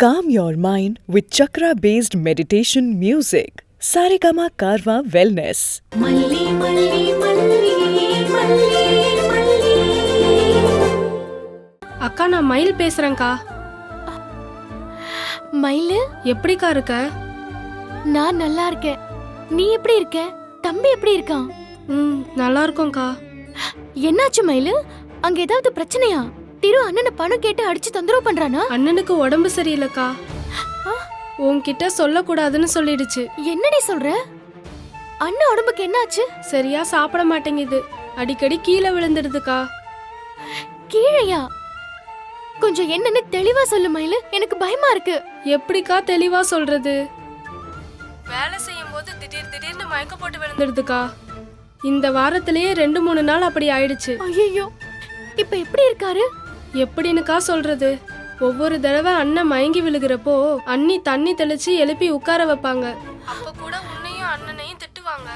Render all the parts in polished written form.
Calm your mind with chakra-based meditation music. Saregama Karwa Wellness. மல்லி மல்லி மல்லி மல்லி மல்லி. அக்கா, நான் மயில் பேசுறேன்க்கா. மயிலு, எப்படிக்கா இருக்க? நான் நல்லா இருக்கேன். நீ எப்படி இருக்க? தம்பி எப்படி இருக்கான்? நல்லா இருக்கோம்க்கா. என்னாச்சு மயிலு? அங்க ஏதாவது பிரச்சனையா? திரு அண்ணனை பணம் கேட்டு அடிச்சு தொந்தரவு பண்றானா? அண்ணனுக்கு உடம்பு சரியில்லைக்கா. உன்கிட்ட சொல்லக்கூடாதுன்னு சொல்லிடுச்சு. என்னடி சொல்ற? அண்ணன் உடம்புக்கு என்னாச்சு? சரியா சாப்பிட மாட்டேங்குது, அடிக்கடி கீழே விழுந்துடுதுக்கா. கீழையா? கொஞ்சம் என்னன்னு தெளிவா சொல்லு மயிலு, எனக்கு பயமா இருக்கு. எப்படிக்கா தெளிவா சொல்றது? வேலை செய்யும் போது திடீர்னு மயக்க போட்டு விழுந்துடுதுக்கா. இந்த வாரத்திலேயே 2-3 நாள் அப்படி ஆயிடுச்சு. ஐயோ, இப்ப எப்படி இருக்காரு? எப்படின்னுக்கா சொல்றது? ஒவ்வொரு தடவை அண்ணன் மயங்கி விழுகிறப்போ அண்ணி தண்ணி தெளிச்சு எழுப்பி உட்கார வைப்பாங்க. அப்ப கூட உன்னையும் அண்ணனையும் திட்டுவாங்க.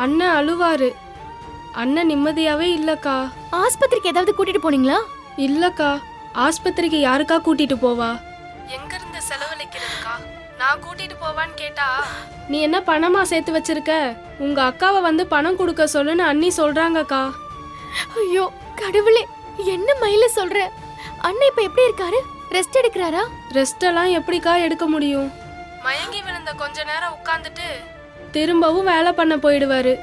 அண்ணன் அழுவாரு. அண்ணன் நிம்மதியாவே இல்லக்கா. ஆஸ்பத்திரிக்கு ஏதாவது கூட்டிட்டு போனீங்களா? இல்லக்கா, ஆஸ்பத்திரிக்கு யாருக்கா கூட்டிட்டு போவா? எங்க இருந்து செலவழிக்கிறதுக்கா? நான் கூட்டிட்டு போவான்னு கேட்டா, நீ என்ன பணமா சேர்த்து வச்சிருக்க, உங்க அக்காவை வந்து பணம் கொடுக்க சொல்லுன்னு அண்ணி சொல்றாங்கக்கா. ஐயோ கடவுளே, என்ன மயில சொல்ற? அண்ணன் இப்ப எப்படி இருக்காரு? ரெஸ்ட் எடுக்கிறாரா? ரெஸ்ட் எல்லாம் எப்படிக்கா எடுக்க முடியும்? மயங்கி விழுந்த கொஞ்ச நேரம் உட்கார்ந்துட்டு திரும்பவும் வேலை பண்ண போயிடுவாரு.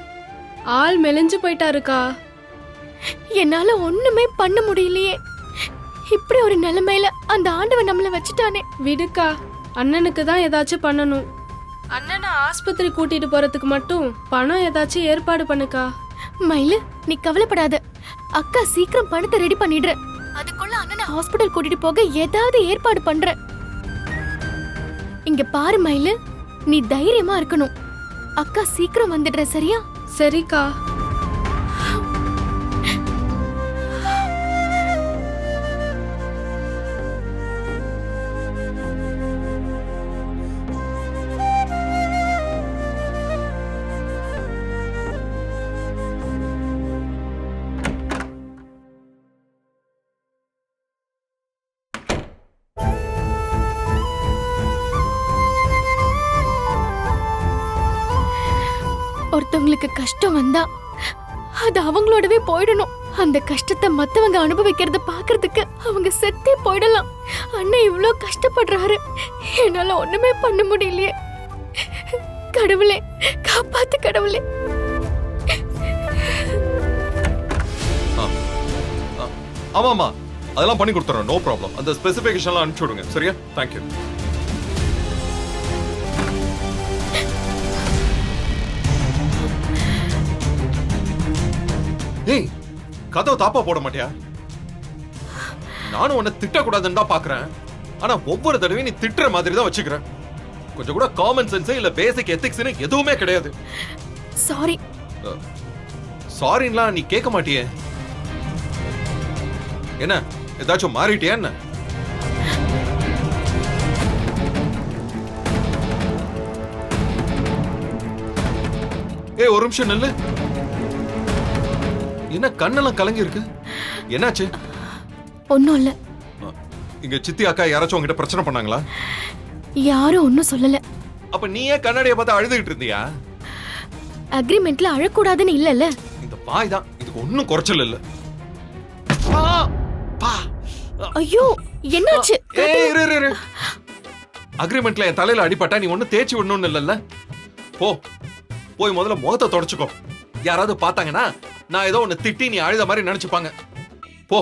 ஆள் மெலிஞ்சு போயிட்டாருக்கா. என்னால ஒண்ணுமே பண்ண முடியலையே. இப்படி ஒரு நிலைமையில அந்த ஆண்டவன் நம்மள வச்சுட்டானே. விடுக்கா, அண்ணனுக்கு தான் ஏதாச்சும் பண்ணணும். அண்ணனை ஆஸ்பத்திரி கூட்டிட்டு போறதுக்கு மட்டும் பணம் ஏதாச்சும் ஏற்பாடு பண்ணுக்கா. மயிலு, நீ கவலைப்படாத. அக்கா சீக்கிரம் பணத்தை ரெடி பண்ணிடுற. அதுக்குள்ள அண்ணனை ஹாஸ்பிடல் கூட்டிட்டு போக ஏதாவது ஏற்பாடு பண்ற. இங்க பாரு மயிலு, நீ தைரியமா இருக்கணும். அக்கா சீக்கிரம் வந்துடுற, சரியா? சரிக்கா. ஒருத்தவங்களுக்கு கஷ்டம் வந்தா அது அவங்களோடவே போயிடணும். அந்த கஷ்டத்தை மத்தவங்க அனுபவிக்கிறத பாக்குறதுக்கு அவங்க செத்தே போயிடலாம். அண்ணன் இவ்ளோ கஷ்டப்படுறாரு, என்னால ஒண்ணுமே பண்ண முடியலையே. கடவுளே காப்பாத்து, கடவுளே. ஆமாமா, அதெல்லாம் பண்ணி கொடுத்துறோம், நோ ப்ராப்ளம். அந்த ஸ்பெசிஃபிகேஷன்லாம் அனுப்பிச்சு விடுங்க, சரியா? தேங்க்யூ. ஏய், கதவை தாப்பா போட மாட்டியா? நானும் உன்னை திட்டக்கூடாதுன்னு தான் பாக்குறேன். ஆனா ஒவ்வொரு தடவையும் நீ திட்டுற மாதிரி தான் வச்சுக்கிறேன். கொஞ்சம் கூட காமன் சென்ஸ் இல்ல பேசிக் எத்திக்ஸ்னு எதுவுமே கிடையாது. சாரி. சாரின்லாம் நீ கேட்க மாட்டியே. என்ன ஏதாச்சும் மாறிட்டியா என்ன? ஏய், ஒரு நிமிஷம் நில்லு. என்ன கண்ணெல்லாம் கலங்கி இருக்கு? என்னாச்சு? ஒண்ணும் இல்ல. இங்க சித்தி அக்கா யாராச்சும் உங்ககிட்ட பிரச்சனை பண்ணாங்களா? யாரும் ஒண்ணும் சொல்லல. அப்ப நீ ஏன் கண்ணாடியை பார்த்து அழுதுகிட்டு இருந்தியா? அக்ரிமெண்ட்ல அழக்கூடாதுன்னு இல்லல்ல. இந்த பாய் தான், இதுக்கு ஒண்ணும் குறைச்சல் இல்ல. ஐயோ, என்னாச்சு? அக்ரிமெண்ட்ல என் தலையில அடிபட்டா நீ ஒண்ணு தேய்ச்சி விடணும்னு இல்லல்ல. போ, போய் முதல்ல முகத்தை தொடச்சுக்கோ. யாராவது பார்த்தாங்கன்னா நான் ஏதோ ஒன்னு திட்டி நீ அழுத மாதிரி நினைச்சுப்பாங்க. போ.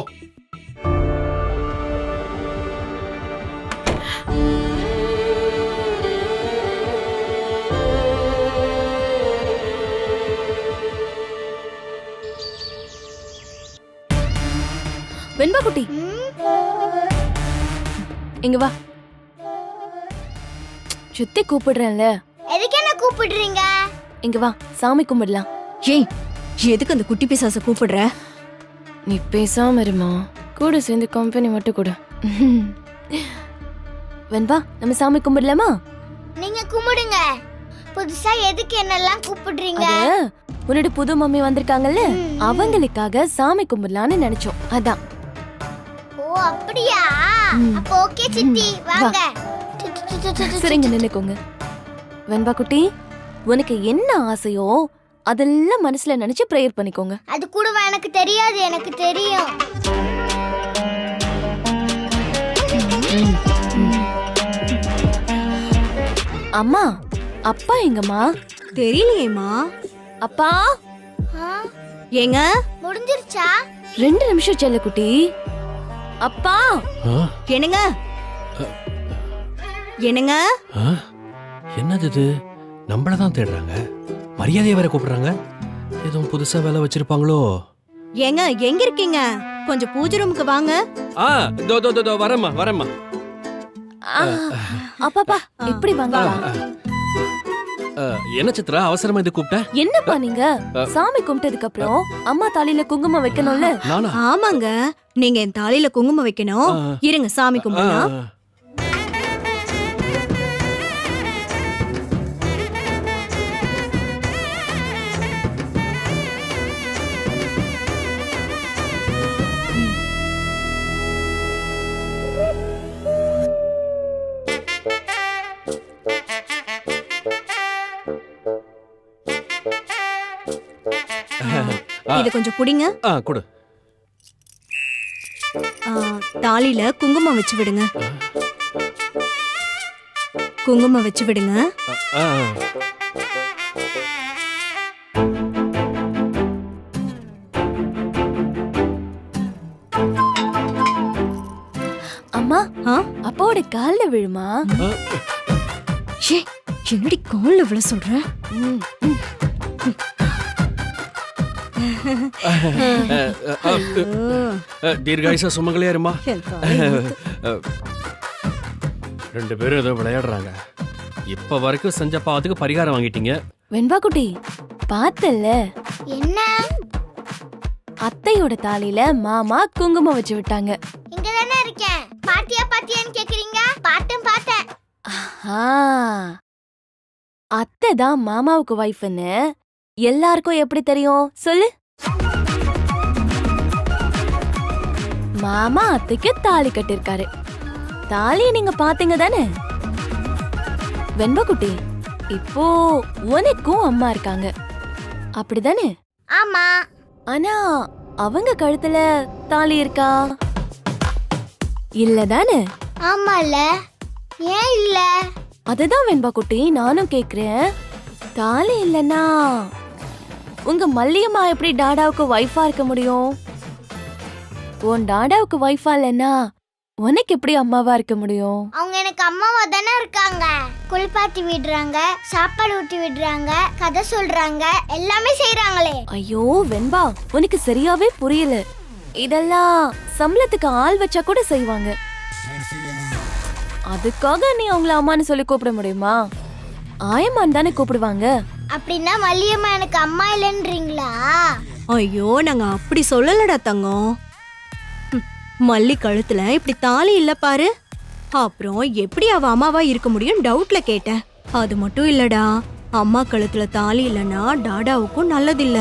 வெண்பா குட்டி, இங்க வா. சுத்தி கூப்பிடுறேன்ல. எதுக்கு என்ன கூப்பிடுறீங்க? இங்க வா, சாமி கும்பிடலாம். ஏய், எதுக்கு அந்த குட்டி பிசாச கூப்பிடுற? நீ பேசாம இருமா, கூட சேர்ந்து கம்பெனி மட்டும் கூட. வெண்பா, நம்ம சாமி கும்பிடலாமா? நீங்க கும்பிடுங்க. புதுசா எதுக்கு என்னெல்லாம் கூப்பிடுறீங்க? உன்னோட புது மம்மி வந்திருக்காங்கல்ல, அவங்களுக்காக சாமி கும்பிடலான்னு நினைச்சோம், அதான். ஓ அப்படியா? அப்ப ஓகே சித்தி வாங்க. சரிங்க நினைக்கோங்க. வெண்பா குட்டி, உனக்கு என்ன ஆசையோ அதெல்லாம் மனசுல நினைச்சு ப்ரேயர் பண்ணிக்கோங்க. அது கூட எனக்கு தெரியாது, எனக்கு தெரியும். அம்மா, அப்பா எங்கம்மா? தெரியலையேம்மா. அப்பா, ஆ, ஏங்க முடிஞ்சிருச்சா? 2 நிமிஷம் செல்ல குட்டி. அப்பா, என்னங்க என்னங்க என்னது இது? நம்மள தான் தேடுறாங்க, மரியாதையை வேற கூப்பிடுறாங்க. எதுவும் புதுசா வேலை வச்சிருப்பாங்களோ? ஏங்க எங்க இருக்கீங்க? கொஞ்சம் பூஜை ரூமுக்கு வாங்க. வரேம்மா வரேம்மா. அப்பாப்பா இப்படி வாங்க. என்ன சித்ரா அவசரமா இது கூப்பிட்ட? என்னப்பா நீங்க சாமி கும்பிட்டதுக்கு அப்புறம் அம்மா தாலியில குங்குமம் வைக்கணும்ல? நானா? ஆமாங்க, நீங்க என் தாலியில குங்குமம் வைக்கணும். இருங்க சாமி கும்பிடலாம். இது கொஞ்சம் புடிங்க. கொடு. தாலியில குங்குமம் வச்சு விடுங்க. குங்குமம் வச்சு விடுங்க. அம்மா, அப்பாவோட கால்ல விழுமா? ஏ, என்னடி கால்ல விழ சொல்ற? தீர்காயுசா சுமங்களே இருமா. 2 பேரும் ஏதோ விளையாடுறாங்க. இப்ப வரைக்கும் செஞ்ச பாவத்துக்கு பரிகாரம் வாங்கிட்டீங்க. வெண்பா குட்டி, பார்த்தல்ல என்ன? அத்தையோட தாலியில மாமா குங்குமம் வச்சு விட்டாங்க. இங்க தானே இருக்கேன். பாத்தியான்னு கேக்குறீங்க? பார்த்தேன். அத்தை தான் மாமாவுக்கு வைஃப்னு எல்லாருக்கும் எப்படி தெரியும் சொல்லு? மாமா அத்தைக்கு தாலி கட்டிருக்காரு. தாலியை நீங்க பாத்தீங்க தானே? வெண்பா குட்டி, இப்போ உனக்கும் அம்மா இருக்காங்க, அப்படிதானே? ஆமா. ஆனா அவங்க கழுத்துல தாலி இருக்கா? இல்லதானே? ஆமால. ஏன் இல்ல? அதுதான் வெண்பா குட்டி நானும் கேக்குறேன். தாலி இல்லனா உங்க மல்லியம்மா எப்படி டாடாவுக்கு வைஃபா இருக்க முடியும்? உன் டாடாவுக்கு வைஃபா இல்லனா உனக்கு எப்படி அம்மாவா இருக்க முடியும்? அவங்க எனக்கு அம்மாவா தானே இருக்காங்க. குளிப்பாட்டி விடுறாங்க, சாப்பாடு ஊட்டி விடுறாங்க, கதை சொல்றாங்க, எல்லாமே செய்றாங்களே. ஐயோ வெண்பா, உனக்கு சரியாவே புரியல. இதெல்லாம் சம்பளத்துக்கு ஆள் வச்சா கூட செய்வாங்க. அதுக்காக நீ அவங்கள அம்மான்னு சொல்லி கூப்பிட முடியுமா? ஆயம்மான்னு தானே கூப்பிடுவாங்க. அப்படின்னா மல்லியம்மா எனக்கு அம்மா இல்லைன்றீங்களா? ஐயோ, நாங்க அப்படி சொல்லலடா தங்கம். மல்லி கழுத்துல இப்படி தாலி இல்ல பாரு. அப்புறம் எப்படி அவ அம்மாவா இருக்க முடியும் டவுட்ல கேட்டேன். அது மட்டும் இல்லடா, அம்மா கழுத்துல தாலி இல்லனா டாடாவுக்கும் நல்லதில்ல.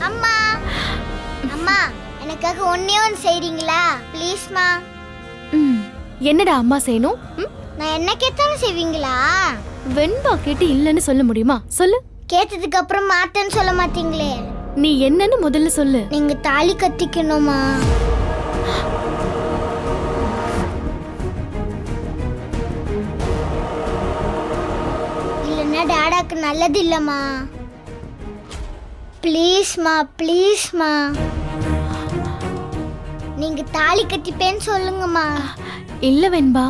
அம்மா, அம்மா எனக்காக ஒண்ணே ஒன்று செய்றீங்களா? ப்ளீஸ்மா. என்னடா அம்மா செய்யணும்? நான் என்ன கேட்டாலும் செய்வீங்களா? வெண்பா கேட்டு இல்லன்னு சொல்ல முடியுமா? சொல்லு. கேட்டதுக்கு அப்புறம் மாட்டேன்னு சொல்ல மாட்டீங்களே. நீ என்னன்னு முதல்ல சொல்லு. நீங்க தாலி கட்டிக்கணுமா? இல்லைன்னா டாடாக்கு நல்லது இல்லம்மா. ப்ளீஸ்மா, ப்ளீஸ்மா. நீங்க தாலி கட்டிப்பேன்னு சொல்லுங்கம்மா. இல்ல வெண்பா,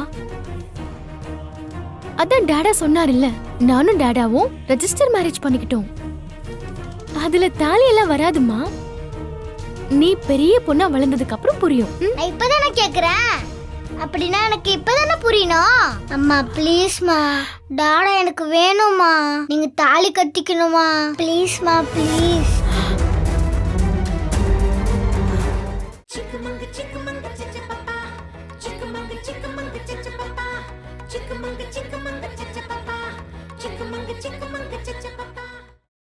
அதான் டாடா சொன்னார் இல்ல, நானும் டாடாவும் ரெஜிஸ்டர் மேரேஜ் பண்ணிக்கிட்டோம். அதுல தாலி எல்லாம் வராதுமா. நீ பெரிய பொண்ணா வளர்ந்ததுக்கு அப்புறம் புரியும். நான் இப்பதானே கேக்குறேன். அப்படின்னா எனக்கு இப்பதானே புரியணும். அம்மா ப்ளீஸ்மா, டாடா எனக்கு வேணும்மா. நீங்க தாலி கட்டிக்கணுமா? ப்ளீஸ்மா, please. Chickamauga, chickamauga, chickamauga, chickamauga, chickamauga, chickamauga, chickamauga, chickamauga, சிக்கமங்க